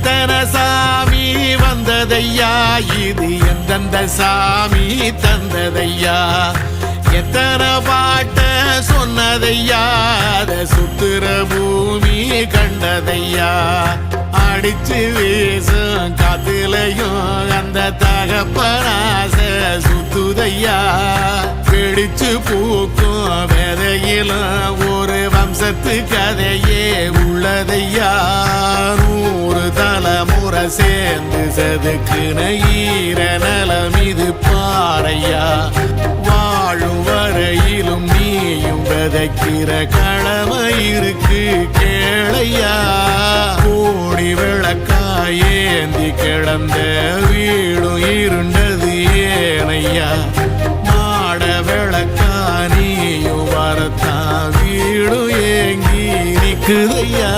எத்தனை சாமி வந்ததையா, இது எந்தெந்த சாமி தந்ததையா, எத்தனை பாட்ட சொன்னதையா, அத சுத்துற பூமி கண்டதையா, அடிச்சு வீசும் காத்துலையும் அந்த தகப்பனாச சுத்துதையா, பிடிச்சு பூக்கும் விதையிலும் ஒரு வம்சத்து கதையே உள்ளதையா, 100 தலைமுறை சேர்ந்து செதுக்குன ஈர நலம் இது பாறையா, வாழும் வரையிலும் நீயும் விதைக்கிற கடமை இருக்கு கேளையா, கோடி விளக்காயேந்தி கிடந்த வீடும் இருண்டது ஏனையா, மாட விளக்கா நீயும் வரத்தான் வீடும் ஏங்கி நிக்குதையா.